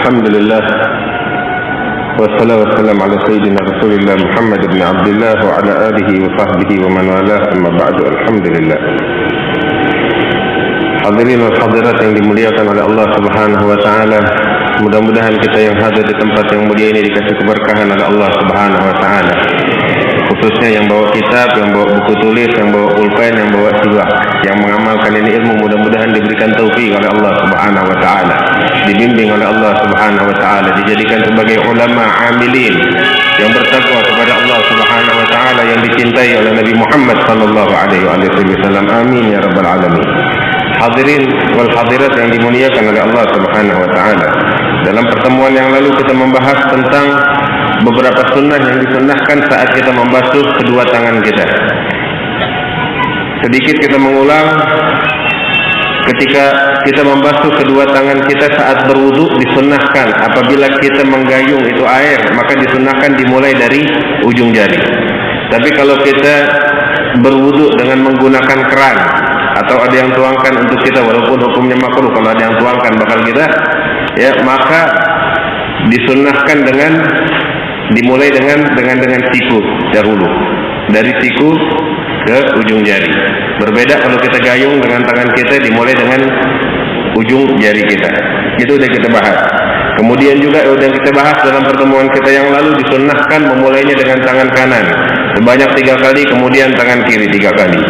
Alhamdulillah Wassalamualaikum ala sayyidina Rasulillah Muhammad ibn Abdullah wa ala alihi wa sahbihi wa man walah, amma ba'du. Alhamdulillah. Hadirin wal hadirat yang dimuliakan oleh Allah Subhanahu wa taala, mudah-mudahan kita yang hadir di tempat yang mulia ini dikasih keberkahan oleh Allah Subhanahu wa taala. Khususnya yang bawa kitab, yang bawa buku tulis, yang bawa pulpen, yang bawa siwak, yang mengamalkan ini ilmu, mudah-mudahan diberikan taufik oleh Allah Subhanahu wa taala, dibimbing oleh Allah Subhanahu wa taala, dijadikan sebagai ulama amilin yang bertakwa kepada Allah Subhanahu wa taala, yang dicintai oleh Nabi Muhammad sallallahu alaihi wasallam. Amin ya rabbal alamin. Hadirin wal hadirat yang dimuliakan oleh Allah Subhanahu wa taala. Dalam pertemuan yang lalu kita membahas tentang beberapa sunnah yang disunnahkan saat kita membasuh kedua tangan kita. Sedikit kita mengulang, ketika kita membasuh kedua tangan kita saat berwudu disunnahkan apabila kita menggayung itu air, maka disunnahkan dimulai dari ujung jari. Tapi kalau kita berwudu dengan menggunakan keran atau ada yang tuangkan untuk kita, walaupun hukumnya makruh kalau ada yang tuangkan bakal kita, ya, maka disunnahkan dimulai dengan siku dahulu, dari siku ke ujung jari. Berbeda kalau kita gayung dengan tangan kita, dimulai dengan ujung jari kita. Itu sudah kita bahas. Kemudian juga sudah kita bahas dalam pertemuan kita yang lalu, disunnahkan memulainya dengan tangan kanan sebanyak 3 kali, kemudian tangan kiri 3 kali.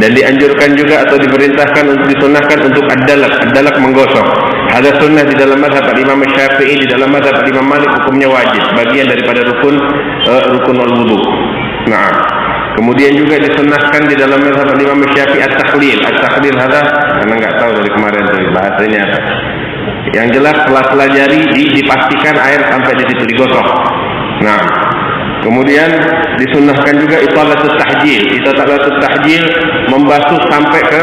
Dan dianjurkan juga atau diperintahkan untuk disunnahkan untuk ad-dalak menggosok. Ada sunnah di dalam mazhab Imam Syafi'i, di dalam mazhab Imam Malik hukumnya wajib, bagian daripada rukun al-wudu. Nah, kemudian juga disunnahkan di dalam mazhab Imam Syafi'i at-takhlil. At-takhlil ada, karena nggak tahu dari kemarin tuh bahasanya apa. Yang jelas sela-sela jari dipastikan air sampai di situ digosok. Nah, kemudian disunnahkan juga italatul tahjil. Italatul tahjil membasuh sampai ke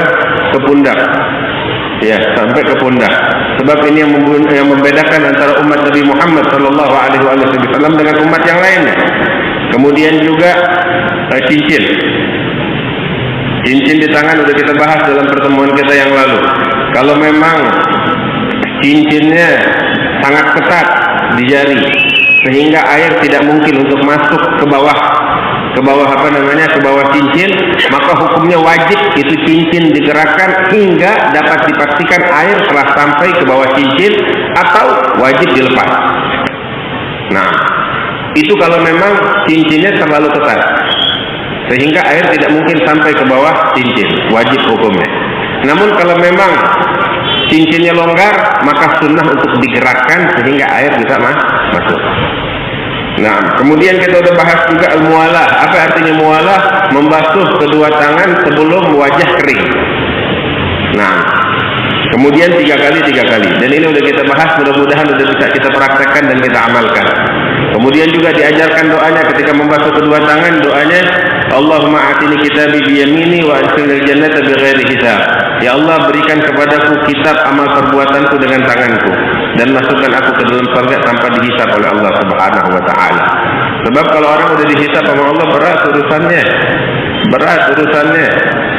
pundak. Ya, sampai ke pundak. Sebab ini yang membedakan antara umat Nabi Muhammad sallallahu alaihi wasallam dengan umat yang lainnya. Kemudian juga cincin. Cincin di tangan sudah kita bahas dalam pertemuan kita yang lalu. Kalau memang cincinnya sangat ketat di jari sehingga air tidak mungkin untuk masuk ke bawah cincin, maka hukumnya wajib itu cincin digerakkan hingga dapat dipastikan air telah sampai ke bawah cincin, atau wajib dilepas. Nah, itu kalau memang cincinnya terlalu ketat sehingga air tidak mungkin sampai ke bawah cincin, wajib hukumnya. Namun kalau memang cincinnya longgar, maka sunnah untuk digerakkan sehingga air bisa masuk. Nah, kemudian kita sudah bahas juga al-muwalah. Apa artinya muwalah? Membasuh kedua tangan sebelum wajah kering. Nah, kemudian 3 kali. Dan ini sudah kita bahas, mudah-mudahan sudah bisa kita praktekkan dan kita amalkan. Kemudian juga diajarkan doanya ketika membasuh kedua tangan, doanya Allahumma atini kitabi biyamini wa adkhilnil jannata bighairi hisab. Ya Allah, berikan kepadaku kitab amal perbuatanku dengan tanganku dan masukkan aku ke dalam surga tanpa dihisab oleh Allah Subhanahu wa taala. Sebab kalau orang sudah dihisab sama Allah, berat urusannya.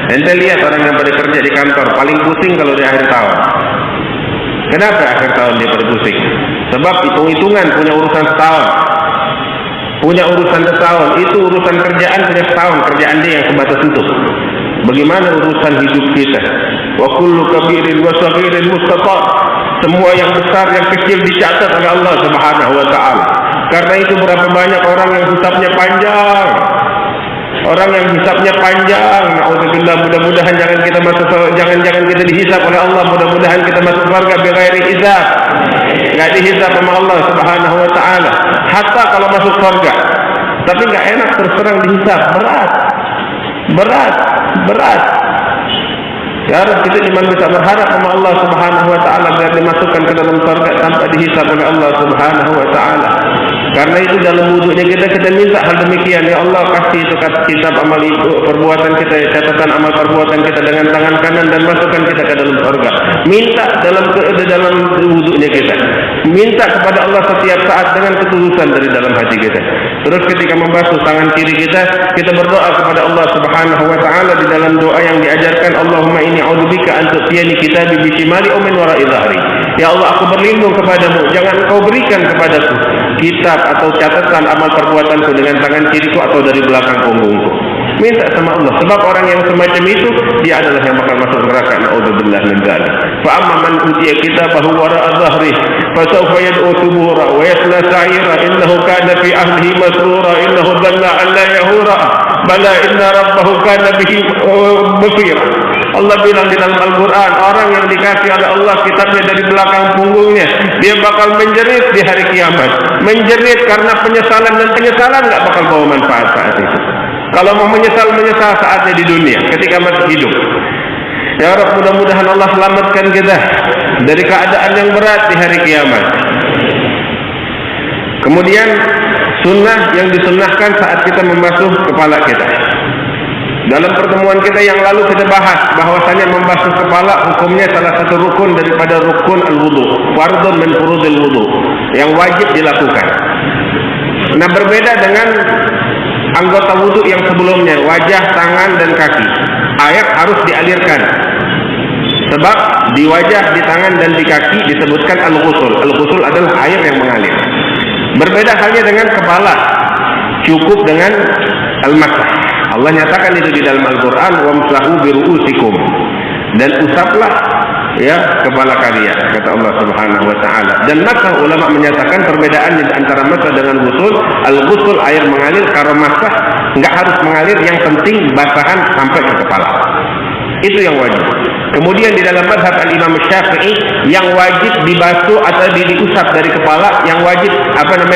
Ente lihat orang yang pada kerja di kantor paling pusing kalau di akhir tahun. Kenapa akhir tahun dia pada pusing? Sebab hitung-hitungan punya urusan setahun. Itu urusan kerjaan punya setahun, kerjaan dia yang sebatas itu. Bagaimana urusan hidup kita? Wa kullu kabirin wa saghirin mustatar. Semua yang besar yang kecil dicatat oleh Allah Subhanahu wa taala. Karena itu berapa banyak orang yang hisabnya panjang. Naudzubillah, mudah-mudahan jangan kita dihisab oleh Allah, mudah-mudahan kita masuk surga bighairi hisab. Enggak dihisab sama Allah Subhanahu wa taala. Hatta kalau masuk surga, tapi enggak enak terserang dihisab, berat. Ya, kita cuma bisa berharap sama Allah Subhanahu wa taala agar dimasukkan ke dalam surga tanpa dihisab oleh Allah Subhanahu wa taala. Karena itu dalam wudunya kita minta hal demikian, ya Allah, kasih itu kitab amal itu perbuatan kita, catatan amal perbuatan kita dengan tangan kanan dan masukkan kita ke dalam surga. Minta dalam wudunya kita. Minta kepada Allah setiap saat dengan ketulusan dari dalam hati kita. Terus ketika membasuh tangan kiri kita berdoa kepada Allah Subhanahu wa taala di dalam doa yang diajarkan, Allahumma inni a'udzubika an tu'tiyani kitabi bi shimali aw min wara'i dhahri. Ya Allah, aku berlindung kepadamu, jangan kau berikan kepadaku kitab atau catatan amal perbuatanku dengan tangan kiriku atau dari belakang punggungku. Minta sama Allah, sebab orang yang semacam itu dia adalah yang bakal masuk neraka. Naudzubillah min dzalik. Fa amma man utiya kitabahu wara'a dhahri fa sawfa yad'u thubura wa yasla sa'ira innahu kana fi ahlihi masrura innahu dhanna an la yahura bala inna rabbahu kana bihi basira. Allah bilang di dalam Al-Quran, orang yang dikasih oleh Allah kitabnya dari belakang punggungnya, dia bakal menjerit di hari kiamat. Menjerit karena penyesalan, dan penyesalan nggak bakal bawa manfaat saat itu. Kalau mau menyesal saatnya di dunia ketika masih hidup. Ya Rabb, mudah-mudahan Allah selamatkan kita dari keadaan yang berat di hari kiamat. Kemudian sunnah yang disunnahkan saat kita membasuh kepala kita. Dalam pertemuan kita yang lalu kita bahas bahwasanya membasuh kepala hukumnya salah satu rukun daripada rukun al-wudu, fardhun min furudil wudu, yang wajib dilakukan. Nah, berbeda dengan anggota wudu yang sebelumnya, wajah, tangan, dan kaki. Air harus dialirkan. Sebab di wajah, di tangan, dan di kaki disebutkan al-ghusul. Al-ghusul adalah air yang mengalir. Berbeda halnya dengan kepala, cukup dengan al-masah. Allah nyatakan itu di dalam Al-Quran, wamsahu biru'usikum, dan usaplah ya kepala kalian, kata Allah Subhanahu wa taala. Dan masah, ulama menyatakan perbedaan antara masah dengan ghusul. Al-ghusul air mengalir, kalau masah enggak harus mengalir, yang penting basahan sampai ke kepala. Itu yang wajib. Kemudian di dalam mazhab al-Imam Syafi'i, yang wajib dibasuh atau diusap dari kepala, yang wajib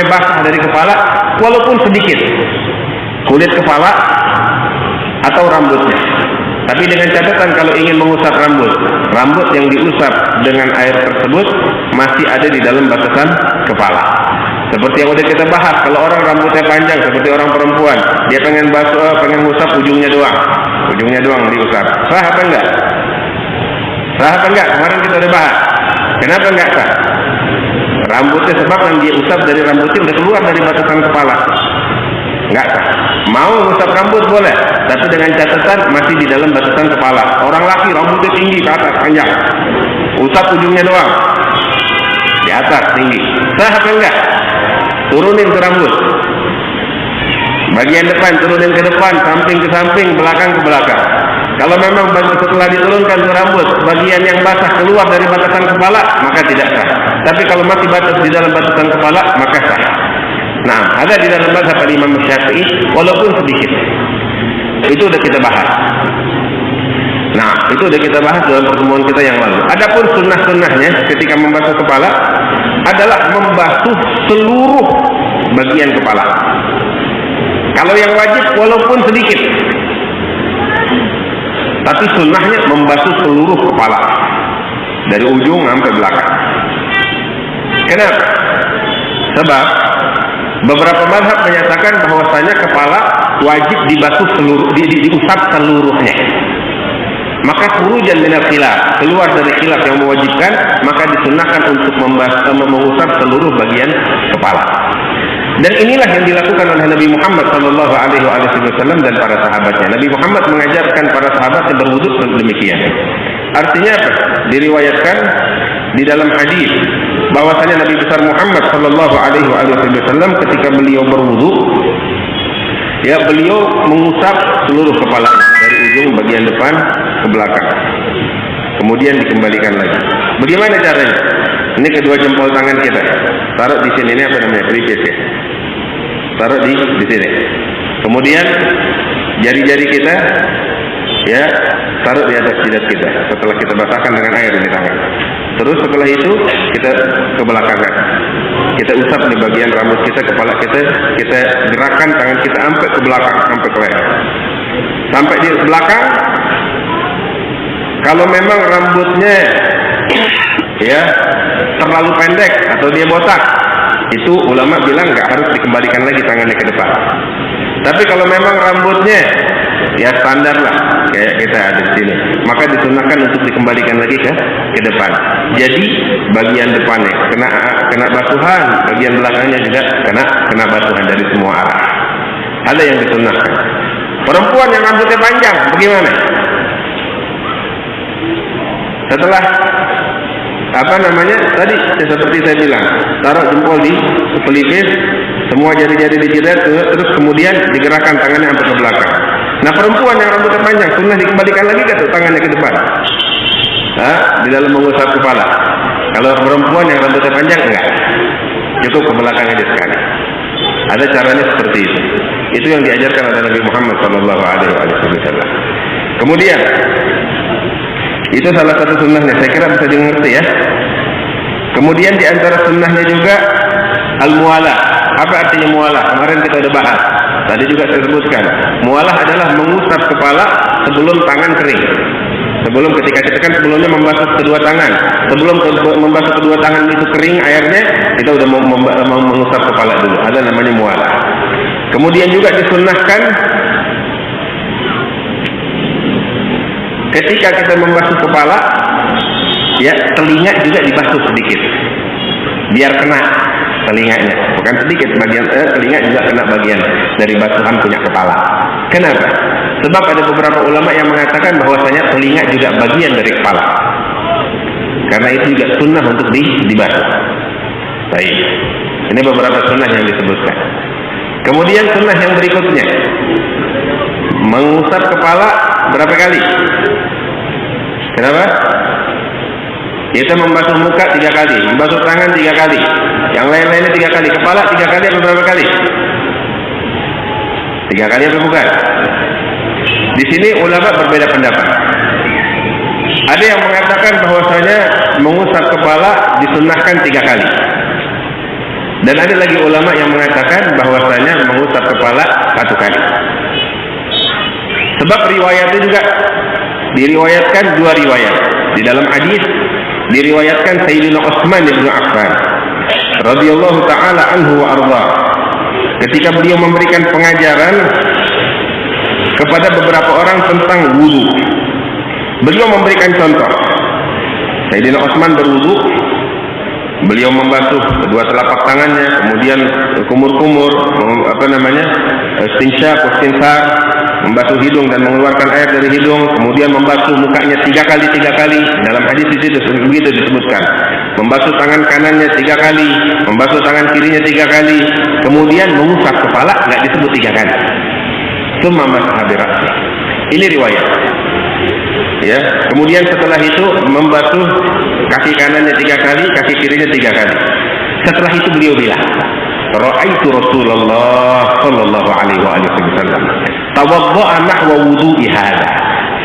basah dari kepala walaupun sedikit, kulit kepala atau rambutnya. Tapi dengan catatan, kalau ingin mengusap rambut yang diusap dengan air tersebut masih ada di dalam batasan kepala. Seperti yang udah kita bahas, kalau orang rambutnya panjang seperti orang perempuan, dia pengen ngusap ujungnya doang diusap. Sah apa enggak? Sah apa enggak? Kemarin kita udah bahas. Kenapa enggak sah? Rambutnya, sebab yang dia usap dari rambutnya udah keluar dari batasan kepala. Enggak sah. Mau ngusap rambut boleh, tapi dengan catatan masih di dalam batasan kepala. Orang laki rambutnya tinggi ke atas, panjang, usap ujungnya doang di atas tinggi. Sah apa enggak? Turunin ke rambut, bagian depan turunin ke depan, samping ke samping, belakang ke belakang. Kalau memang setelah diturunkan ke rambut bagian yang basah keluar dari batasan kepala, maka tidak sah. Tapi kalau masih batas di dalam batasan kepala, maka sah. Nah, ada di dalam mazhab Imam Syafi'i walaupun sedikit. Itu sudah kita bahas. Nah, itu sudah kita bahas dalam pertemuan kita yang lalu. Adapun sunnah-sunnahnya ketika membasuh kepala adalah membasuh seluruh bagian kepala. Kalau yang wajib walaupun sedikit, tapi sunnahnya membasuh seluruh kepala dari ujung sampai belakang. Kenapa? Sebab beberapa mazhab menyatakan bahwasanya kepala wajib dibasuh diusap seluruhnya. Maka khurujan minal khilaf, keluar dari khilaf yang mewajibkan, maka disunnahkan untuk mengusap seluruh bagian kepala. Dan inilah yang dilakukan oleh Nabi Muhammad SAW dan para sahabatnya. Nabi Muhammad mengajarkan para sahabatnya berwudu demikian. Artinya apa? Diriwayatkan di dalam hadis bahwasanya Nabi besar Muhammad SAW ketika beliau berwudu, ya beliau mengusap seluruh kepala dari ujung bagian depan ke belakang, kemudian dikembalikan lagi. Bagaimana caranya? Ini kedua jempol tangan kita taruh di sini, ini apa namanya, pelipis ya, taruh di sini. Kemudian jari-jari kita ya taruh di atas jidat kita setelah kita basahkan dengan air di tangan. Terus setelah itu kita ke belakang, kita usap di bagian rambut kita, kepala kita gerakkan tangan kita sampai ke belakang, sampai ke leher, sampai di belakang. Kalau memang rambutnya ya terlalu pendek atau dia botak, itu ulama bilang nggak harus dikembalikan lagi tangannya ke depan. Tapi kalau memang rambutnya ya standar lah kayak kita ada di sini, maka disunahkan untuk dikembalikan lagi ke depan. Jadi bagian depannya kena basuhan, bagian belakangnya juga kena basuhan dari semua arah. Ada yang disunahkan. Perempuan yang rambutnya panjang bagaimana? Setelah Tadi seperti saya bilang, taruh jempol di pelipis, semua jari-jari dijilat, terus kemudian digerakkan tangannya sampai ke belakang. Nah, perempuan yang rambutnya panjang, sunnah dikembalikan lagi ke tangannya ke depan, di dalam mengusap kepala. Kalau perempuan yang rambutnya panjang, enggak, cukup ke belakang aja sekali. Ada caranya seperti itu. Itu yang diajarkan oleh Nabi Muhammad SAW. Kemudian, itu salah satu sunnahnya. Saya kira bisa dimengerti ya. Kemudian di antara sunnahnya juga al-mualah. Apa artinya mualah? Kemarin kita sudah bahas. Tadi juga saya sebutkan. Mualah adalah mengusap kepala sebelum tangan kering. Sebelum ketika kita kan sebelumnya membasuh kedua tangan. Sebelum membasuh kedua tangan itu kering airnya, kita sudah mengusap kepala dulu. Ada namanya mualah. Kemudian juga disunnahkan ketika kita membasuh kepala, ya telinga juga dibasuh sedikit, biar kena telinganya. Bukan sedikit, bagian telinga juga kena bagian dari basuhan punya kepala. Kenapa? Sebab ada beberapa ulama yang mengatakan bahwasanya telinga juga bagian dari kepala. Karena itu juga sunnah untuk dibasuh. Baik. Ini beberapa sunnah yang disebutkan. Kemudian sunnah yang berikutnya, mengusap kepala berapa kali? Kenapa? Kita membasuh muka 3 kali, membasuh tangan 3 kali, yang lain-lainnya 3 kali, kepala 3 kali atau berapa kali? 3 kali atau bukan? Di sini ulama berbeda pendapat. Ada yang mengatakan bahwasanya mengusap kepala disunnahkan 3 kali. Dan ada lagi ulama yang mengatakan bahwasanya mengusap kepala 1 kali. Sebab riwayatnya juga diriwayatkan 2 riwayat. Di dalam hadis diriwayatkan Sayyidina Utsman bin Affan radhiyallahu taala anhu wa arda, ketika beliau memberikan pengajaran kepada beberapa orang tentang wudu. Beliau memberikan contoh. Sayyidina Utsman berwudu, beliau membasuh kedua telapak tangannya, kemudian kumur-kumur, istinsar, membasuh hidung dan mengeluarkan air dari hidung, kemudian membasuh mukanya 3 kali. Dalam hadis di situ begitu disebutkan. Membasuh tangan kanannya 3 kali, membasuh tangan kirinya 3 kali, kemudian mengusap kepala enggak disebut 3 kali. Tsumma masaha bi ra'si. Ini riwayat. Ya, kemudian setelah itu membasuh kaki kanannya 3 kali, kaki kirinya 3 kali. Setelah itu beliau bilang, "Ra'aitu Rasulullah sallallahu alaihi wasallam tawadda'a nahwa wudu'i hadza."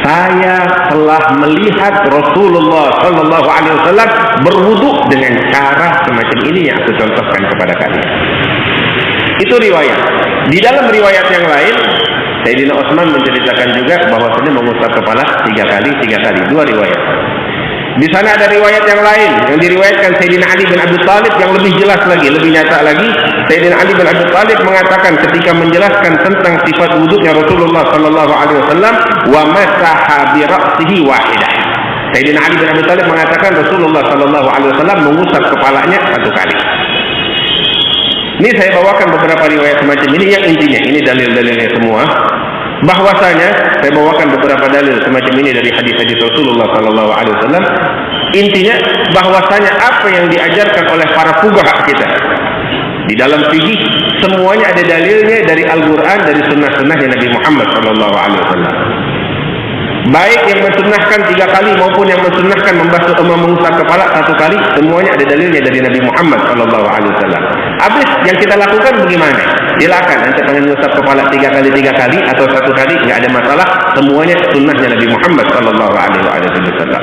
Saya telah melihat Rasulullah sallallahu alaihi wasallam berwudu dengan cara semacam ini yang aku contohkan kepada kalian. Itu riwayat. Di dalam riwayat yang lain, Sayyidina Utsman menceritakan juga bahwasanya mengusap kepala 3 kali, 2 riwayat. Di sana ada riwayat yang lain yang diriwayatkan Sayyidina Ali bin Abi Thalib yang lebih jelas lagi, lebih nyata lagi. Sayyidina Ali bin Abi Thalib mengatakan ketika menjelaskan tentang sifat wudunya Rasulullah sallallahu alaihi wasallam, wa masaha bi ra'sihi wahidah. Sayyidina Ali bin Abi Thalib mengatakan Rasulullah sallallahu alaihi wasallam mengusap kepalanya 1 kali. Ini saya bawakan beberapa riwayat semacam ini yang intinya ini dalil-dalilnya semua. Bahwasanya saya bawakan beberapa dalil semacam ini dari hadis-hadis Rasulullah sallallahu alaihi wasallam. Intinya bahwasanya apa yang diajarkan oleh para fuqaha kita di dalam fikih semuanya ada dalilnya dari Al-Qur'an, dari sunnah-sunnahnya Nabi Muhammad sallallahu alaihi wasallam. Baik yang mensunnahkan 3 kali maupun yang mensunnahkan mengusap kepala 1 kali, semuanya ada dalilnya dari Nabi Muhammad sallallahu alaihi wasallam. Habis yang kita lakukan bagaimana? Silakan anda pengen mengusap kepala 3 kali atau 1 kali, enggak ada masalah, semuanya sunnahnya Nabi Muhammad sallallahu alaihi wasallam.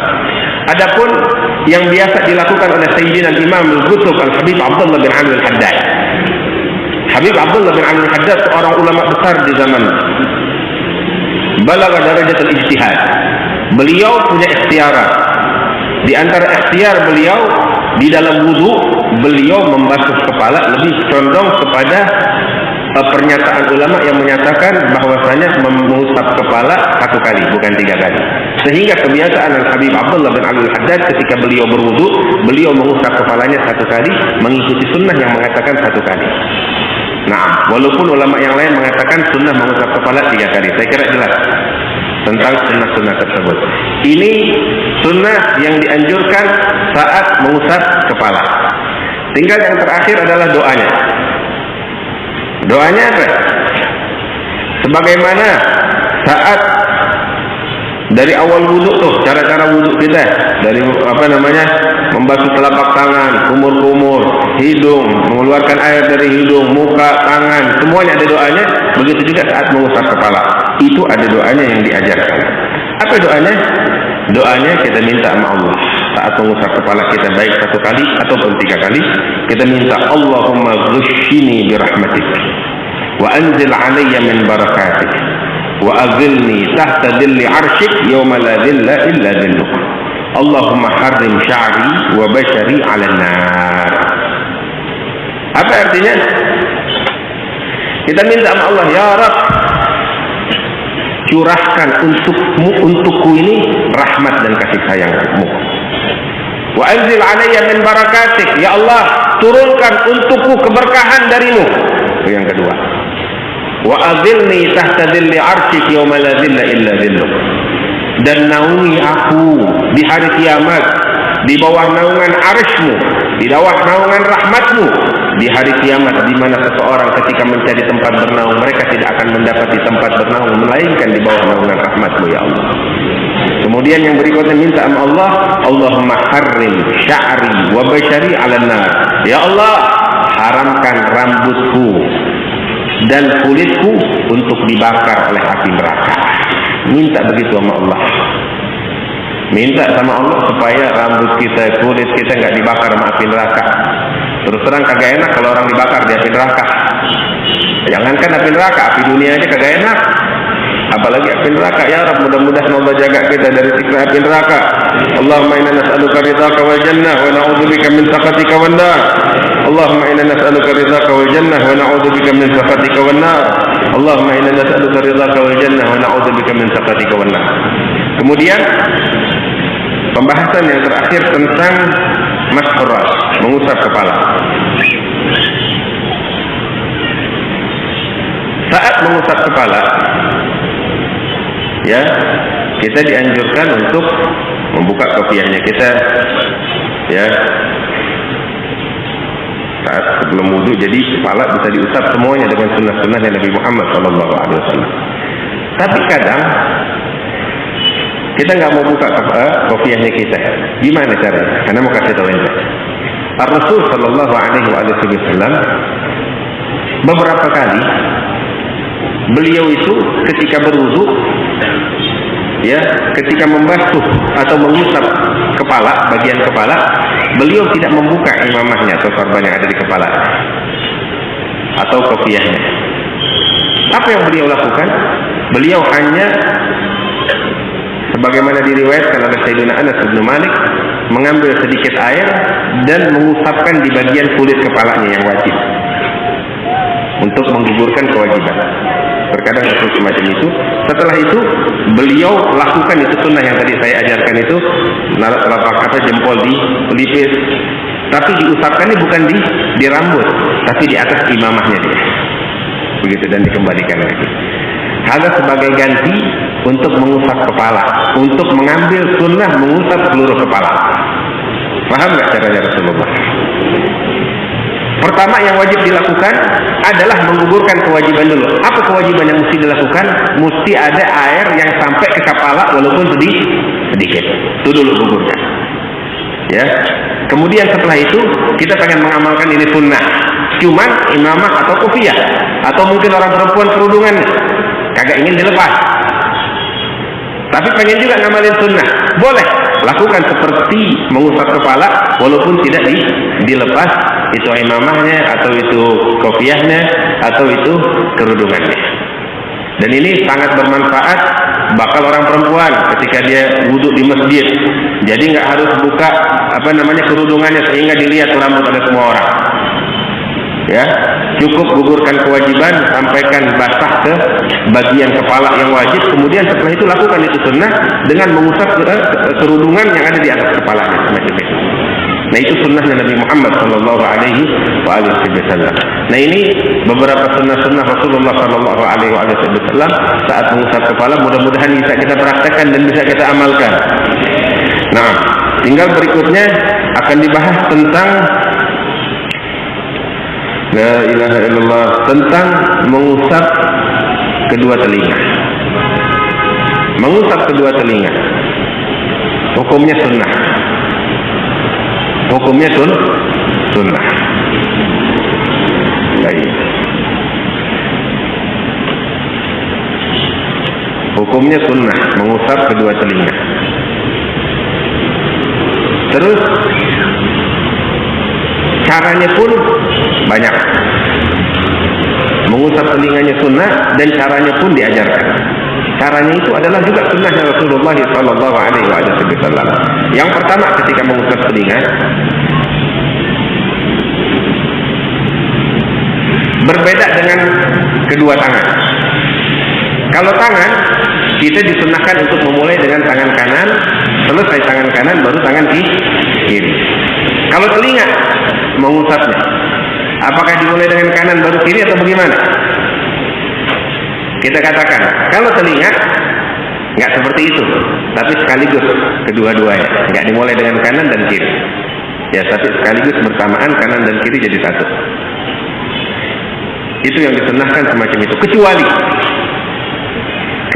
Adapun yang biasa dilakukan oleh Sayyidina Imam Al-Qutb Al-Habib Abdullah bin Ali Al-Haddad. Habib Abdullah bin Ali Al-Haddad seorang ulama besar di zaman balagha darajat al-ijtihad. Beliau punya ikhtiarat. Di antara ikhtiar beliau di dalam wudu, beliau membasuh kepala lebih condong kepada pernyataan ulama yang menyatakan bahwasanya mengusap kepala 1 kali bukan 3 kali. Sehingga kebiasaan Al-Habib Abdullah bin Ali Al-Haddad ketika beliau berwudu, beliau mengusap kepalanya 1 kali mengikuti sunnah yang mengatakan 1 kali. Nah, walaupun ulama yang lain mengatakan sunnah mengusap kepala 3 kali. Saya kira jelas. tentang sunnah-sunnah tersebut. Ini sunnah yang dianjurkan saat mengusap kepala. Tinggal yang terakhir adalah doanya. Doanya apa? Sebagaimana saat dari awal wudhu tuh, cara-cara wudhu kita dari membasuh telapak tangan, kumur-kumur, hidung, mengeluarkan air dari hidung, muka, tangan, semuanya ada doanya. Begitu juga saat mengusap kepala, itu ada doanya yang diajarkan. Apa doanya? Doanya kita minta sama Allah saat mengusap kepala kita, baik 1 kali ataupun 3 kali. Kita minta, Allahumma ghushini birahmatik wa anzil alayya min barakatik wa azilni tahta dhilli arshik yawma la dhilla illa dhilluk. Allahumma harrim sya'ri wa bashari 'alan nar. Apa artinya? Kita minta sama Allah, ya Rabb, curahkan untukku ini rahmat dan kasih sayang-Mu. Wa anzil 'alayya min barakatik, ya Allah, turunkan untukku keberkahan darimu. Itu yang kedua. Wa azilni tahta dhilli arsyik yawma la dhilla illa dhilluk. Dan naungi aku di hari kiamat di bawah naungan arsy-Mu, di bawah naungan rahmat-Mu di hari kiamat, di mana seseorang ketika mencari tempat bernaung, mereka tidak akan mendapati tempat bernaung melainkan di bawah naungan rahmat-Mu, ya Allah. Kemudian yang berikutnya minta sama Allah, Allahumma harrim sya'ri wa bashari 'alan nar. Ya Allah, haramkan rambutku dan kulitku untuk dibakar oleh api neraka. Minta begitu sama Allah. Minta sama Allah supaya rambut kita, kulit kita nggak dibakar sama api neraka. Terus terang kagak enak kalau orang dibakar di api neraka. Jangankan api neraka, api dunia aja kagak enak. Apalagi api neraka. Ya Rabb, mudah-mudahan Allah jaga kita dari siksa api neraka. Allahumma inna nas'aluka ridhaka wal jannah wa na'udzubika min sakhatika wan nar. Allahumma inna nas'aluka ridhaka wal jannah wa na'udzubika min sakhatika wan nar. Allahumma inna nas'aluka ridhaka wal jannah wa na'udzubika min sakhatika wan nar. Kemudian pembahasan yang terakhir tentang mashur ras, mengusap kepala. Saat mengusap kepala, ya, kita dianjurkan untuk membuka kopiahnya kita, ya, saat sebelum wudu. Jadi kepala bisa diusap semuanya dengan sunnah-sunnah Nabi Muhammad SAW. Tapi kadang kita nggak mau buka kopiahnya kita. Gimana caranya? Karena mau kasih tahu ente. Rasul Shallallahu Alaihi Wasallam beberapa kali beliau itu ketika berwudu, ya, ketika membasuh atau mengusap kepala, bagian kepala, beliau tidak membuka imamahnya atau sorban yang ada di kepala atau kopiahnya. Apa yang beliau lakukan? Beliau hanya sebagaimana diriwayatkan oleh Sayyidina Anas bin Malik, mengambil sedikit air dan mengusapkan di bagian kulit kepalanya yang wajib untuk menggugurkan kewajiban. Terkadang itu semacam itu. Setelah itu beliau lakukan itu sunnah yang tadi saya ajarkan itu, naruh telapak jempol di pelipis, tapi diusapkannya bukan di rambut, tapi di atas imamahnya dia, begitu, dan dikembalikan lagi. Ada sebagai ganti untuk mengusap kepala, untuk mengambil sunnah mengusap seluruh kepala. Paham nggak caranya Rasulullah? Pertama yang wajib dilakukan adalah menggugurkan kewajiban dulu. Apa kewajiban yang mesti dilakukan? Mesti ada air yang sampai ke kepala walaupun sedikit. Itu dulu gugurnya. Ya. Kemudian setelah itu kita pengen mengamalkan ini sunnah. Cuman imamah atau kufiyah, atau mungkin orang perempuan kerudungan kagak ingin dilepas, tapi pengen juga ngamalin sunnah, boleh lakukan seperti mengusap kepala walaupun tidak dilepas itu imamahnya atau itu kopiahnya atau itu kerudungannya. Dan ini sangat bermanfaat bakal orang perempuan ketika dia wudhu di masjid. Jadi nggak harus buka kerudungannya sehingga dilihat rambut oleh semua orang. Ya, cukup gugurkan kewajiban, sampaikan basah ke bagian kepala yang wajib, kemudian setelah itu lakukan itu sunnah dengan mengusap kerudungan yang ada di atas kepalanya semacam itu. Nah, itu sunnahnya Nabi Muhammad sallallahu alaihi wasallam. Nah, ini beberapa sunnah-sunnah Rasulullah sallallahu alaihi wasallam saat mengusap kepala, mudah-mudahan bisa kita praktekkan dan bisa kita amalkan. Nah, tinggal berikutnya akan dibahas tentang la ilaha illallah, tentang mengusap kedua telinga. Mengusap kedua telinga, hukumnya sunnah. Hukumnya sunnah. Baik. Hukumnya sunnah, mengusap kedua telinga. Terus caranya pun banyak. Mengusap telinganya sunnah dan caranya pun diajarkan. Caranya itu adalah juga sunnahnya Rasulullah sallallahu alaihi wasallam. Yang pertama, ketika mengusap telinga, berbeda dengan kedua tangan. Kalau tangan, kita disunnahkan untuk memulai dengan tangan kanan, selesai tangan kanan baru tangan kiri. Kalau telinga mengusapnya, apakah dimulai dengan kanan baru kiri atau bagaimana? Kita katakan, kalau telinga nggak seperti itu, tapi sekaligus kedua-duanya, nggak dimulai dengan kanan dan kiri. Ya, tapi sekaligus bersamaan kanan dan kiri jadi satu. Itu yang disunnahkan semacam itu.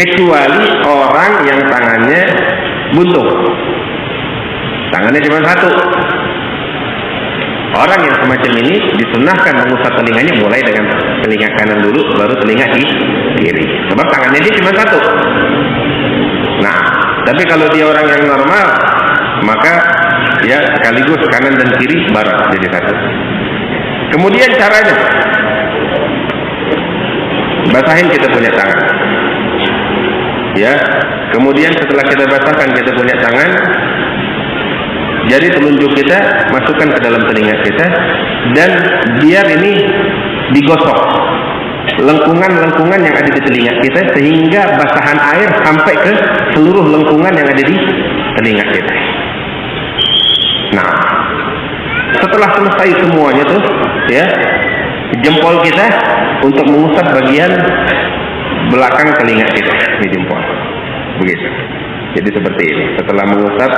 Kecuali orang yang tangannya buntung, tangannya cuma satu. Orang yang semacam ini disunnahkan mengusap telinganya mulai dengan telinga kanan dulu, baru telinga kiri. Sebab tangannya dia cuma satu. Nah, tapi kalau dia orang yang normal, maka ya sekaligus kanan dan kiri baru jadi satu. Kemudian caranya, basahin kita punya tangan. Ya, kemudian setelah kita basahkan kita punya tangan, jadi telunjuk kita masukkan ke dalam telinga kita dan biar ini digosok lengkungan-lengkungan yang ada di telinga kita sehingga basahan air sampai ke seluruh lengkungan yang ada di telinga kita. Nah, setelah selesai semuanya tuh, ya, jempol kita untuk mengusap bagian belakang telinga kita di jempol. Begitu. Jadi seperti ini. Setelah mengusap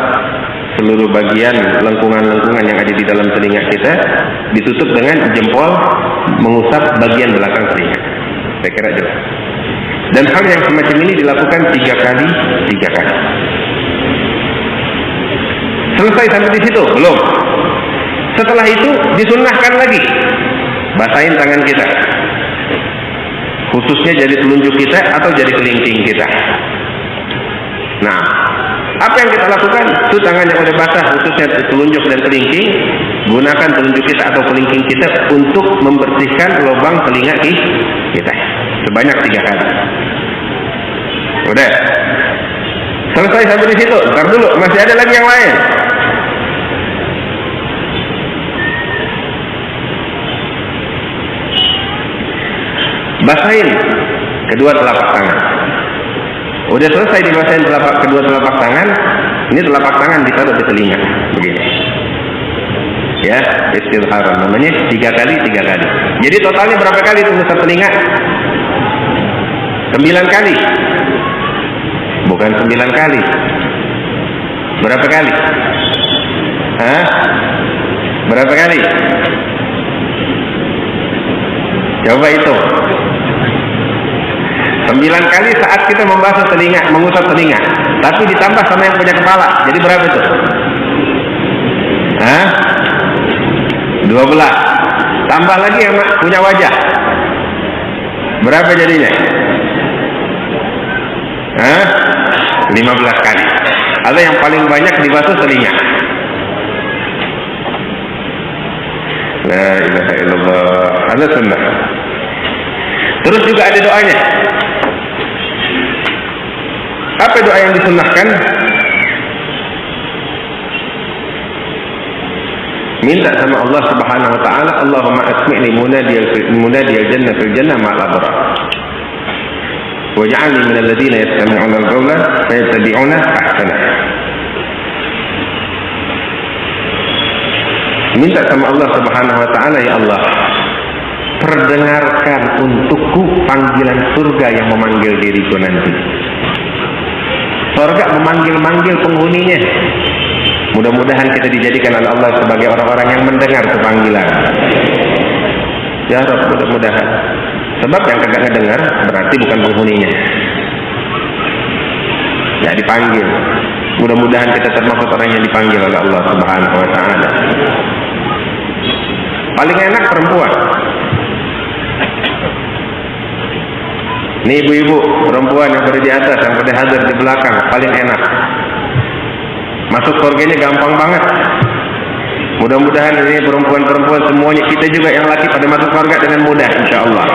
seluruh bagian lengkungan-lengkungan yang ada di dalam telinga kita, ditutup dengan jempol mengusap bagian belakang telinga. Saya kira jelas. Dan hal yang semacam ini dilakukan 3 kali. Selesai sampai di situ? Belum. Setelah itu disunnahkan lagi basahin tangan kita, khususnya jari telunjuk kita atau jari kelingking kita. Nah, apa yang kita lakukan? Itu tangan yang udah basah, khususnya telunjuk dan kelingking, gunakan telunjuk kita atau kelingking kita untuk membersihkan lubang telinga kita sebanyak 3 kali. Udah. Selesai sampai di situ. Ntar dulu, masih ada lagi yang lain. Basahin kedua telapak tangan. Udah selesai dibasahin kedua telapak tangan, ini telapak tangan ditaruh di telinga, begini. Ya, istilharan namanya 3 kali. Jadi totalnya berapa kali itu mengusap telinga? 9 kali. Bukan 9 kali. Berapa kali? Hah? Berapa kali? Coba itu. 9 kali saat kita membasuh telinga, mengusap telinga. Tapi ditambah sama yang punya kepala. Jadi berapa itu? Hah? 12. Tambah lagi yang punya wajah. Berapa jadinya? Hah? 15 kali. Ada yang paling banyak dibasuh telinga. La ilaha illallah. Ada sunnah. Terus juga ada doanya. Apa doa yang disunnahkan? Minta sama Allah Subhanahu wa taala, Allahumma asmi'ni munadiyal jannah fil jannah ma'al abrar. Waj'alni minal ladzina yastami'una al-qawla fayattabi'una ahsanah. Minta sama Allah Subhanahu wa taala, ya Allah, perdengarkan untukku panggilan surga yang memanggil diriku nanti. Surga memanggil-manggil penghuninya. Mudah-mudahan kita dijadikan oleh Allah sebagai orang-orang yang mendengar panggilan. Ya Rabb, mudah-mudahan. Sebab yang kagak ngedengar berarti bukan penghuninya. Ya dipanggil. Mudah-mudahan kita termasuk orang yang dipanggil oleh Allah Subhanahu wa taala. Paling enak perempuan. Nih ibu-ibu, perempuan yang pada di atas, yang pada hadir di belakang, paling enak. Masuk surganya gampang banget. Mudah-mudahan ini perempuan-perempuan semuanya, kita juga yang laki pada masuk surga dengan mudah, insyaallah.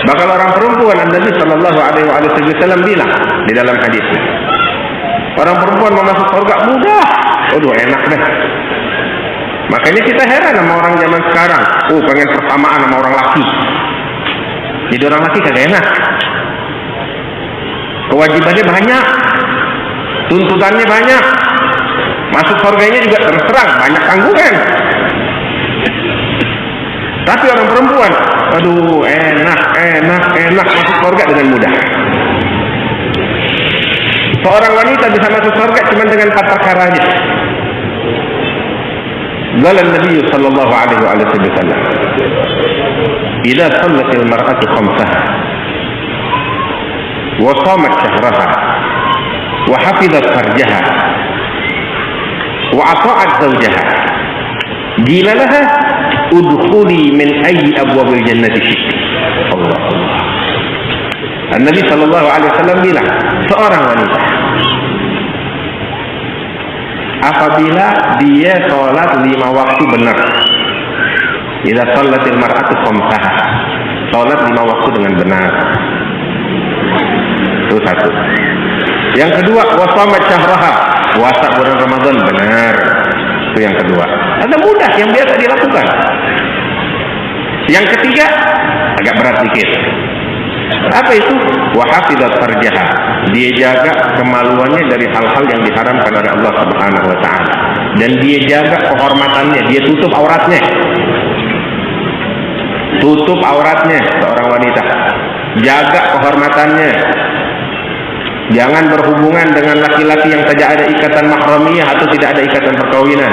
Bakal orang perempuan, Nabi Sallallahu Alaihi Wasallam bilang di dalam hadis, orang perempuan mau masuk surga mudah. Aduh, enak dah. Makanya kita heran sama orang zaman sekarang. Pengen persamaan sama orang laki. Jadi orang laki kagak enak. Kewajibannya banyak, tuntutannya banyak, masuk surganya juga terus terang banyak tanggungan. Tapi orang perempuan, aduh enak masuk surga dengan mudah. Seorang wanita bisa masuk surga cuma dengan 4 perkara aja. Qala Nabi sallallahu alaihi wasallam, "Idza shallatil mar'atu khamsaha wa shamat shahraha wa hafizat farjaha wa ata'at zawjaha, qila laha udkhuli min ayyi abwabil jannati syi'ti." Allah. Nabi sallallahu alaihi wasallam bilang, seorang wanita apabila dia sholat 5 waktu benar, idza shallatil mar'atu khamsaha, sholat 5 waktu dengan benar, itu satu. Yang kedua, wa shamat syahraha, puasa bulan Ramadan benar, itu yang kedua. Ada mudah yang biasa dilakukan. Yang ketiga agak berat dikit. Apa itu? Wa hafizat farjaha, dia jaga kemaluannya dari hal-hal yang diharamkan oleh Allah Subhanahu wa taala, dan dia jaga kehormatannya, dia tutup auratnya. Tutup auratnya seorang wanita, jaga kehormatannya. Jangan berhubungan dengan laki-laki yang tidak ada ikatan mahramiyah atau tidak ada ikatan perkawinan.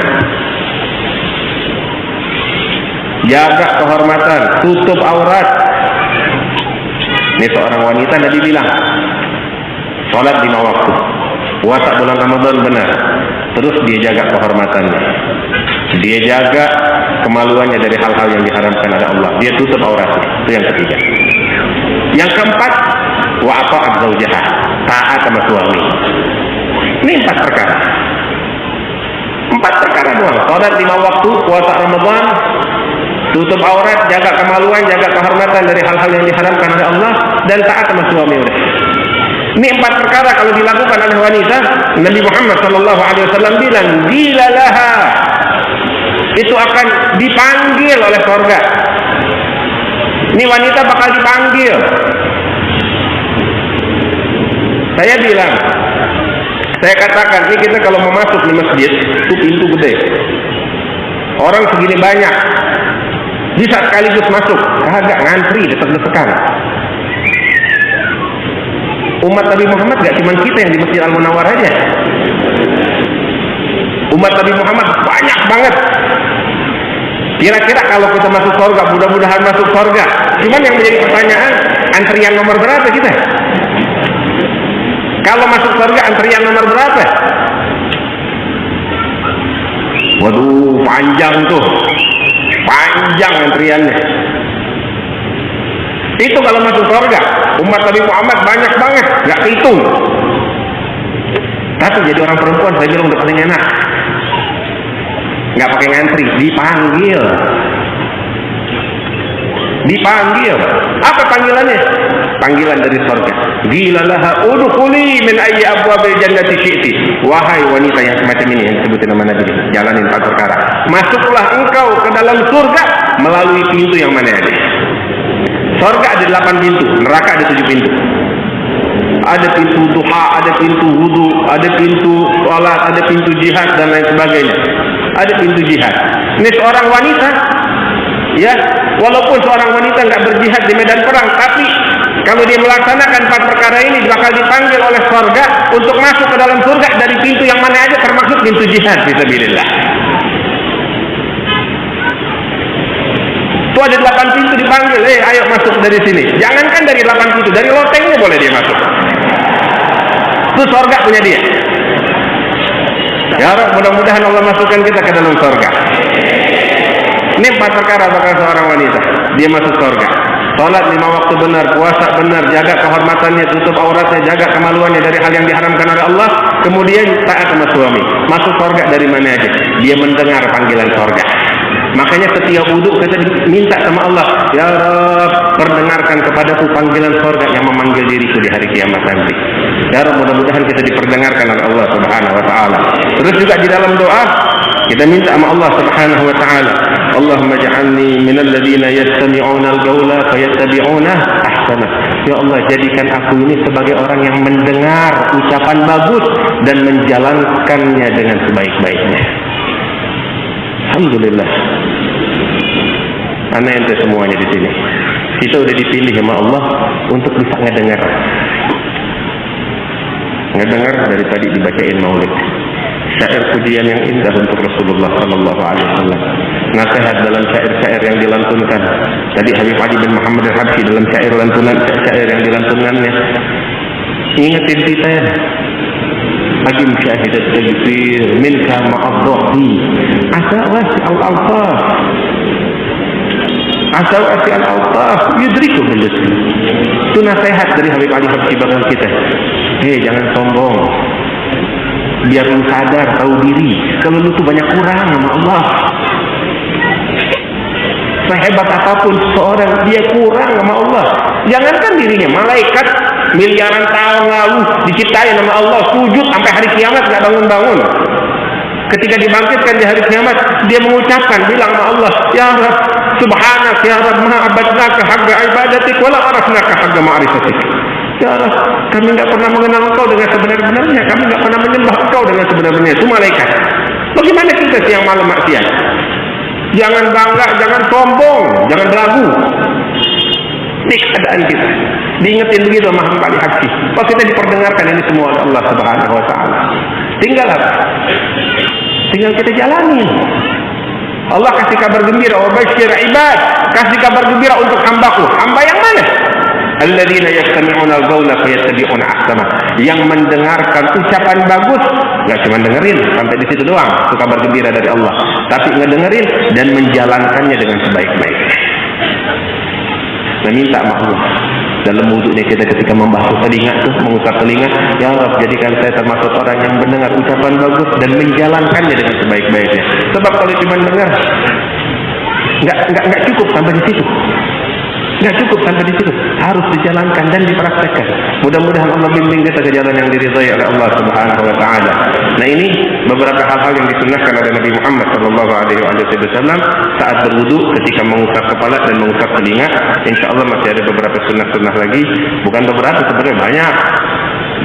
Jaga kehormatan, tutup aurat. Ini seorang wanita, Nabi bilang, sholat 5 waktu, puasa bulan Ramadan benar, terus dia jaga kehormatannya, dia jaga kemaluannya dari hal-hal yang diharamkan oleh Allah, dia tutup auratnya. Itu yang ketiga. Yang keempat, wa ata'at zawjaha, taat sama suami. Ini 4 perkara. 4 perkara doang. Sholat 5 waktu, puasa Ramadan, tutup aurat, jaga kemaluan, jaga kehormatan dari hal-hal yang diharamkan oleh Allah, dan taat sama suami. Ini 4 perkara kalau dilakukan oleh wanita, Nabi Muhammad SAW bilang, "Qila laha", itu akan dipanggil oleh surga. Ini wanita bakal dipanggil. Saya bilang, saya katakan, ini kita kalau mau masuk di masjid, itu pintu gede, orang segini banyak, bisa sekaligus masuk, kagak ngantri, detek-detekan. Umat Nabi Muhammad gak cuma kita yang di Masjid Al-Munawwar aja. Umat Nabi Muhammad banyak banget. Kira-kira kalau kita masuk surga, mudah-mudahan masuk surga, cuman yang menjadi pertanyaan, antrian nomor berapa kita? Kalau masuk surga, antrian nomor berapa? Waduh, panjang tuh, panjang antriannya. Itu kalau masuk surga, umat Nabi Muhammad banyak banget, nggak hitung. Tapi jadi orang perempuan, saya bilang udah paling enak, nggak pakai ngantri, dipanggil. Dipanggil. Apa panggilannya? Panggilan dari surga. Qila laha udkhuli min ayyi abwabil jannati syi'ti. Wahai wanita yang semacam ini, yang disebutin nama Nabi, jalanin 4 perkara. Masuklah engkau ke dalam surga melalui pintu yang mana ada. Surga ada 8 pintu, neraka ada 7 pintu. ada pintu duha, ada pintu wudu, ada pintu sholat, ada pintu jihad dan lain sebagainya. Ada pintu jihad. Ini seorang wanita, ya, walaupun seorang wanita nggak berjihad di medan perang, tapi kalau dia melaksanakan 4 perkara ini bakal dipanggil oleh surga untuk masuk ke dalam surga dari pintu yang mana aja, termasuk pintu jihad fisabilillah. Itu ada 8 pintu dipanggil, ayo masuk dari sini. Jangankan dari 8 pintu, dari lotengnya boleh dia masuk. Itu surga punya dia. Ya Rabb, mudah-mudahan Allah masukkan kita ke dalam surga. Ini 4 perkara bakal seorang wanita dia masuk surga. Salat 5 waktu benar, puasa benar, jaga kehormatannya, tutup auratnya, jaga kemaluannya dari hal yang diharamkan oleh Allah, kemudian taat sama suami. Masuk surga dari mana aja? Dia mendengar panggilan surga. Makanya setiap wudu kita minta sama Allah, ya Rabb, perdengarkan kepadaku panggilan surga yang memanggil diriku di hari kiamat nanti. Ya Rabb, mudah-mudahan kita diperdengarkan oleh Allah Subhanahu wa taala. Terus juga di dalam doa kita minta sama Allah Subhanahu wa taala, Allahumma ja'alni minal ladzina yastami'una al-qawla fayattabi'una ahsana. Ya Allah, jadikan aku ini sebagai orang yang mendengar ucapan bagus dan menjalankannya dengan sebaik-baiknya. Alhamdulillah. Anak ente semuanya di sini. Kita udah dipilih sama Allah untuk bisa ngedengar. Ngedengar dari tadi dibacain maulid. Syair pujian yang indah untuk Rasulullah sallallahu alaihi wasallam. Nasihat dalam syair-syair yang dilantunkan. Tadi Habib Ali bin Muhammad Al-Habsyi dalam syair yang dilantunkannya. Ingatin kita, Agi musyahidat tajfir minka ma'adhahi asawasi al-altaf asawasi al-altaf yudriku bil-lutfi. Itu nasihat dari Habib Ali Habsyi bakal kita. Jangan sombong, biar lu sadar, tahu diri kalau lu tuh banyak kurang sama Allah. Sehebat apapun seorang, dia kurang sama Allah. Jangankan dirinya, malaikat miliaran tahun lalu diciptain sama Allah, sujud sampai hari kiamat gak bangun-bangun. Ketika dibangkitkan di hari kiamat, dia mengucapkan, bilang sama Allah, ya Rabb, subhanak ya Rabb, ma abadnaka haqqa ibadatik wala arafnaka haqqa ma'rifatik. Ya Rabb, kami gak pernah mengenal Engkau dengan sebenar-benarnya, kami gak pernah menyembah Engkau dengan sebenar-benarnya. Itu malaikat. Bagaimana kita siang malam maksiat? Jangan bangga, jangan sombong, jangan belagu. Ini keadaan kita. Diingetin begitu sama Habib Ali Habsyi. Kalau kita diperdengarkan ini semua oleh Allah Subhanahu wa taala. Tinggal apa? Tinggal kita jalani. Allah kasih kabar gembira, wa basyir ibad. Kasih kabar gembira untuk hambaku. Hamba yang mana? Alladzina yastami'una al-qawla fayattabi'una ahsana. Yang mendengarkan ucapan bagus, enggak cuma dengerin sampai di situ doang, itu kabar gembira dari Allah, tapi ngedengerin dan menjalankannya dengan sebaik-baiknya. Nah, minta sama Allah dalam wudhunya kita ketika membasuh telinga tuh, mengusap telinga, ya Rabb, jadikan saya termasuk orang yang mendengar ucapan bagus dan menjalankannya dengan sebaik-baiknya. Sebab kalau cuma dengar nggak cukup sampai di situ. Nggak cukup sampai di situ, harus dijalankan dan dipraktekkan. Mudah-mudahan Allah bimbing kita ke jalan yang diridhai oleh Allah Subhanahu wa taala. Nah, ini beberapa hal-hal yang disunnahkan oleh Nabi Muhammad sallallahu alaihi wasallam saat berwudu, ketika mengusap kepala dan mengusap telinga. Insyaallah masih ada beberapa sunnah-sunnah lagi, bukan beberapa, sebenarnya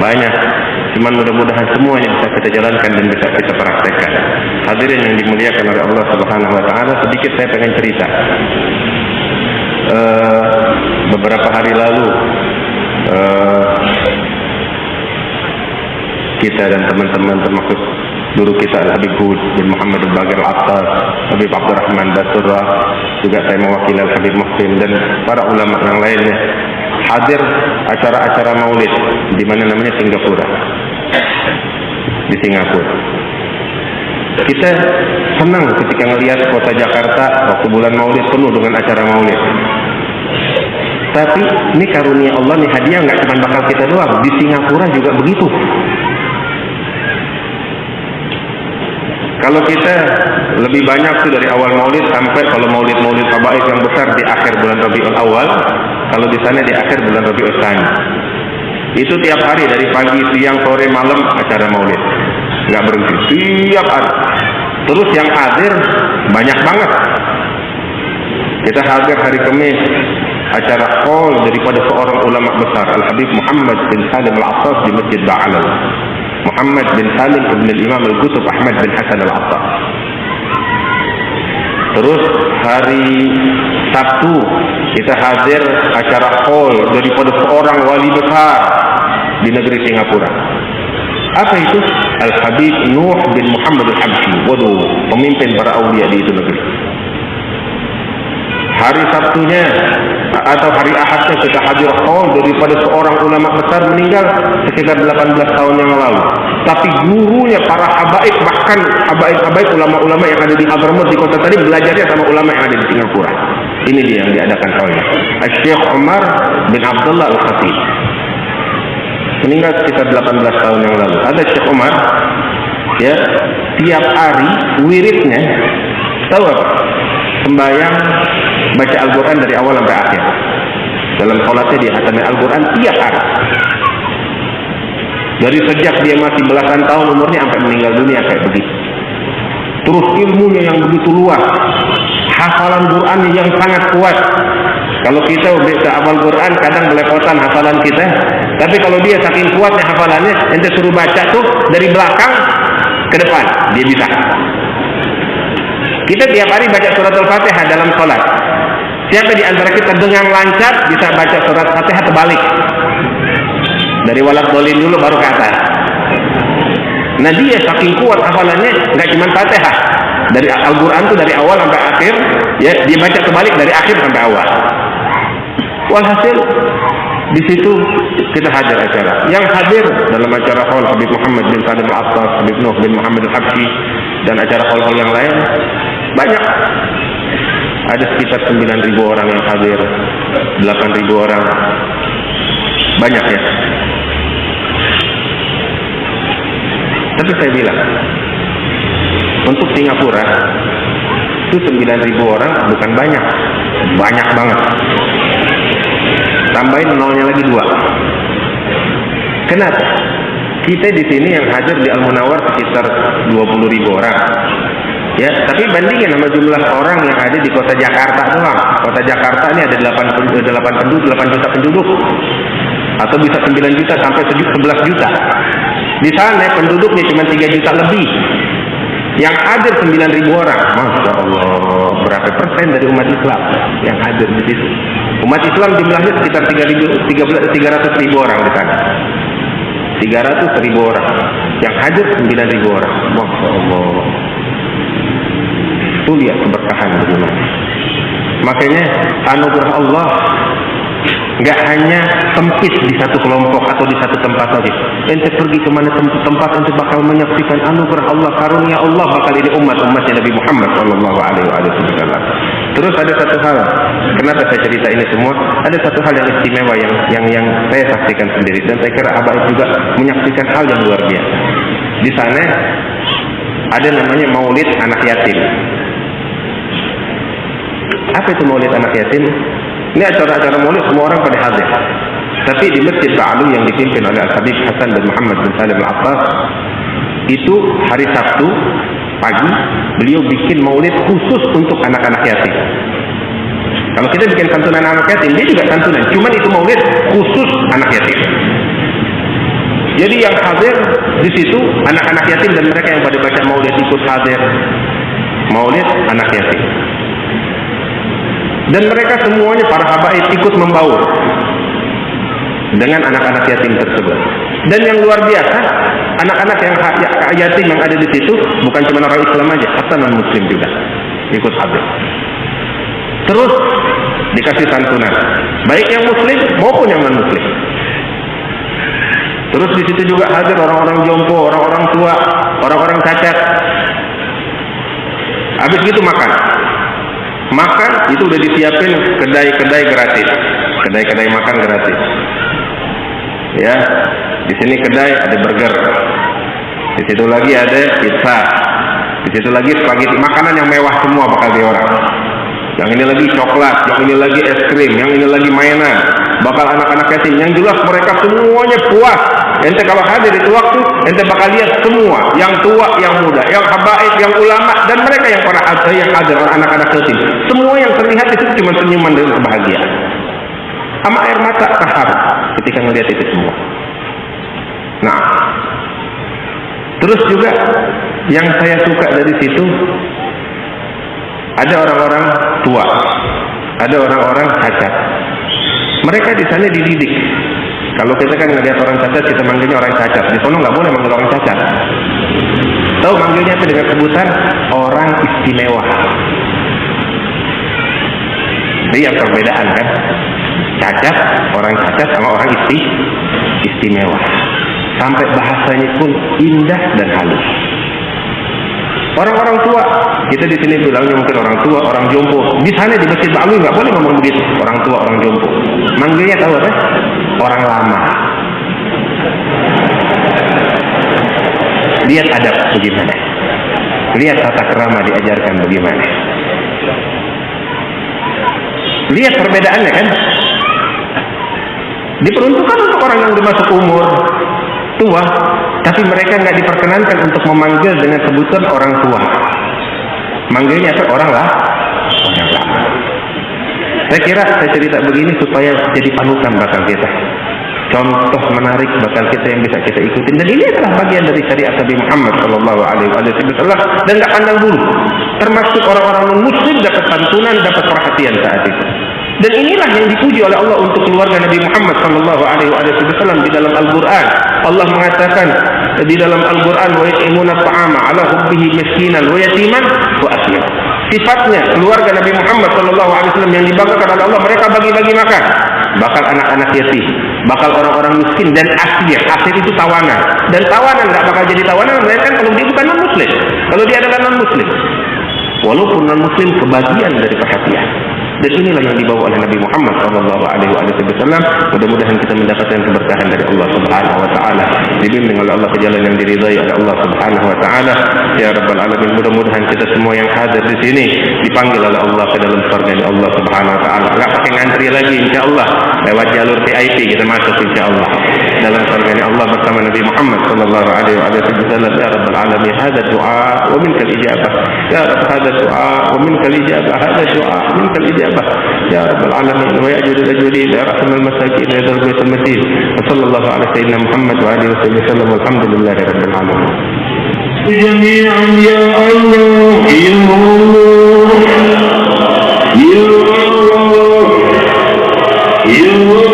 banyak. Cuman mudah-mudahan semuanya bisa kita jalankan dan bisa kita praktekkan. Hadirin yang dimuliakan oleh Allah Subhanahu wa taala, sedikit saya pengen cerita. Beberapa hari lalu kita dan teman-teman, termasuk guru kita Habib Hud bin Muhammad Al-Baqir Al-Attar, Habib Abdurrahman Basurah, juga saya mewakili Habib Muhsin dan para ulama yang lainnya, hadir acara-acara maulid di mana namanya Singapura, di Singapura. Kita senang ketika melihat kota Jakarta waktu bulan maulid penuh dengan acara maulid. Tapi ini karunia Allah, nih hadiah nggak cuma bakal kita doang, di Singapura juga begitu. Kalau kita lebih banyak tuh dari awal maulid sampai kalau maulid habaib yang besar di akhir bulan Rabiul Awal, kalau di sana di akhir bulan Rabiul Tsani. Itu tiap hari dari pagi, siang, sore, malam acara maulid. Nggak berhenti, tiap hari. Terus yang hadir banyak banget. Kita hadir hari Kamis, acara haul daripada seorang ulama besar, Al-Habib Muhammad bin Salim Al-Attas di Masjid Ba'alal. Muhammad bin Salim ibn Imam Al-Qutub Ahmad bin Hasan Al-Attas. Terus hari Sabtu kita hadir acara haul daripada seorang wali besar di negeri Singapura. Apa itu? Al-Habib Nuh bin Muhammad Al-Habsyi. Waduh, pemimpin para awliya di itu negeri. Hari Sabtunya atau hari Ahadnya kita hadir haul daripada seorang ulama besar meninggal sekitar 18 tahun yang lalu. Tapi gurunya para habaib, bahkan habaib ulama-ulama yang ada di Hadramaut di kota tadi belajarnya sama ulama yang ada di Singapura. Ini dia yang diadakan haulnya. Syekh Umar bin Abdullah Al-Khatib meninggal sekitar 18 tahun yang lalu. Ada Syekh Umar, ya, tiap hari wiridnya, tahu apa? Sembahyang baca Al-Quran dari awal sampai akhir. Dalam sholatnya dia khatamnya Al-Quran tiap hari. Dari sejak dia masih belasan tahun umurnya sampai meninggal dunia kayak begitu. Terus ilmunya yang begitu luas, hafalan Qurannya yang sangat kuat. Kalau kita bisa hafal Quran kadang belepotan hafalan kita, tapi kalau dia saking kuatnya hafalannya, ente suruh baca tuh dari belakang ke depan dia bisa. Kita tiap hari baca surat Al-Fatihah dalam sholat. Siapa di antara kita dengan lancar bisa baca surat Fatihah terbalik? Dari walad dolin dulu baru ke atas. Nah dia saking kuat hafalannya, nggak cuma Fatihah. Dari Al-Quran itu dari awal sampai akhir, ya dia baca terbalik dari akhir sampai awal. Walhasil di situ kita hadir acara. Yang hadir dalam acara haul Habib Muhammad bin Salim Al-Attas, Habib Nuh bin Muhammad Al-Habsyi, dan acara haul-haul yang lain banyak. Ada sekitar 9.000 orang yang hadir, 8.000 orang, banyak ya. Tapi saya bilang, untuk Singapura itu 9.000 orang bukan banyak, banyak banget. Tambahin nolnya lagi 2. Kenapa? Kita di sini yang hadir di Al-Munawwar sekitar 20.000 orang. Ya, tapi bandingin sama jumlah orang yang ada di kota Jakarta doang. Kota Jakarta ini ada 8 juta penduduk. Atau bisa 9 juta sampai 11 juta. Di sana penduduknya cuma 3 juta lebih. Yang hadir 9.000 orang. Masya Allah, berapa persen dari umat Islam yang hadir di situ? Umat Islam jumlahnya sekitar 300.000 orang di sana. 300.000 orang. Yang hadir 9.000 orang. Masya Allah. Itu lihat keberkahan bagaimana. Makanya anugerah Allah nggak hanya sempit di satu kelompok atau di satu tempat saja. Ente pergi kemana tempat ente bakal menyaksikan anugerah Allah, karunia Allah bakal ini umatnya Nabi Muhammad Sallallahu Alaihi Wasallam. Terus ada satu hal, kenapa saya cerita ini semua? Ada satu hal yang istimewa yang saya saksikan sendiri dan saya kira Abah juga menyaksikan hal yang luar biasa. Di sana ada namanya Maulid Anak Yatim. Apa itu Maulid Anak Yatim? Ini acara-acara maulid semua orang pada hadir. Tapi di Masjid Ba'alul yang dipimpin oleh Al-Habib Hasan bin Muhammad bin Salim Al-Attas, itu hari Sabtu pagi beliau bikin maulid khusus untuk anak-anak yatim. Kalau kita bikin santunan anak yatim, dia juga santunan. Cuman itu maulid khusus anak yatim. Jadi yang hadir di situ anak-anak yatim dan mereka yang pada baca maulid ikut hadir maulid anak yatim. Dan mereka semuanya para habaib ikut membaur dengan anak-anak yatim tersebut. Dan yang luar biasa, anak-anak yang yatim yang ada di situ bukan cuma orang Islam aja, asal non Muslim juga ikut hadir. Terus dikasih santunan, baik yang Muslim maupun yang non Muslim. Terus di situ juga hadir orang-orang jompo, orang-orang tua, orang-orang cacat. Habis gitu makan itu udah disiapin kedai-kedai gratis, kedai-kedai makan gratis. Ya, di sini kedai ada burger, di situ lagi ada pizza, di situ lagi spaghetti, makanan yang mewah semua bakal di orang. Yang ini lagi coklat, yang ini lagi es krim, yang ini lagi mainan, bakal anak-anak yatim. Yang jelas mereka semuanya puas. Ente kalau hadir itu waktu, ente bakal lihat semua, yang tua, yang muda, yang habaib, yang ulama, dan mereka yang para hadir, yang hadir, anak-anak yatim. Semua yang terlihat itu cuma senyuman dan kebahagiaan. sama air mata terharu ketika melihat itu semua. Nah, terus juga yang saya suka dari situ, ada orang-orang tua, ada orang-orang cacat. Mereka di sana dididik. Kalau kita kan ngelihat orang cacat, kita manggilnya orang cacat. Di sana nggak boleh manggil orang cacat. Tahu manggilnya apa dengan sebutan orang istimewa. Jadi yang perbedaan kan, cacat, orang cacat sama orang istimewa. Sampai bahasanya pun indah dan halus. Orang-orang tua, kita di sini bilangnya mungkin orang tua, orang jompo. Di sana di Masjid Ba'alwi nggak boleh ngomong begitu. Orang tua, orang jompo. Manggilnya tahu apa? Orang lama. Lihat adab bagaimana. Lihat tata kerama diajarkan bagaimana. Lihat perbedaannya kan. Diperuntukkan untuk orang yang masuk umur tua, tapi mereka nggak diperkenankan untuk memanggil dengan sebutan orang tua. Manggilnya apa? Orang lama. Saya kira saya cerita begini supaya jadi panutan bakal kita. Contoh menarik bakal kita yang bisa kita ikutin. Dan ini adalah bagian dari syariat Nabi Muhammad Sallallahu Alaihi Wasallam. Dan nggak pandang bulu. Termasuk orang-orang non-Muslim dapat santunan, dapat perhatian saat itu. Dan inilah yang dipuji oleh Allah untuk keluarga Nabi Muhammad Sallallahu Alaihi Wasallam di dalam Al-Quran. Allah mengatakan di dalam Al-Quran, wa yut'imuna ta'ama ala hubbihi miskinan wa yatiman wa asira. Sifatnya keluarga Nabi Muhammad Sallallahu Alaihi Wasallam yang dibanggakan oleh Allah, mereka bagi-bagi makan, bakal anak-anak yatim, bakal orang-orang miskin, dan asir. Asir itu tawanan, dan tawanan nggak bakal jadi tawanan melainkan kalau dia bukan non-Muslim. Kalau dia adalah non-Muslim, walaupun non-Muslim, kebagian dari perhatian. Dan inilah yang dibawa oleh Nabi Muhammad Sallallahu Alaihi Wasallam. Mudah-mudahan kita mendapatkan keberkahan dari Allah Subhanahu Wa Taala, dibimbing oleh Allah ke jalan yang diridai oleh Allah Subhanahu Wa Taala. Ya Rabbal Alamin, mudah-mudahan kita semua yang hadir di sini dipanggil oleh Allah ke dalam surga Allah Subhanahu Wa Taala. Nggak pakai ngantri lagi, insya Allah lewat jalur VIP kita masuk insya Allah dalam surga Allah bersama Nabi Muhammad Sallallahu Alaihi Wasallam. Ya Rabbal Alamin, hada doa wa minkal ijabah. Ya Rabb, hada doa wa minkal ijabah. Hada doa minkal ijabah. يا رب العالمين ويأجل الأجولين يا رحم المساكين يا ذا البيت المتين وصلى الله على سيدنا محمد وآله وصحبه وسلم والحمد لله رب العالمين جميعا يا الله يا الله يا الله يا الله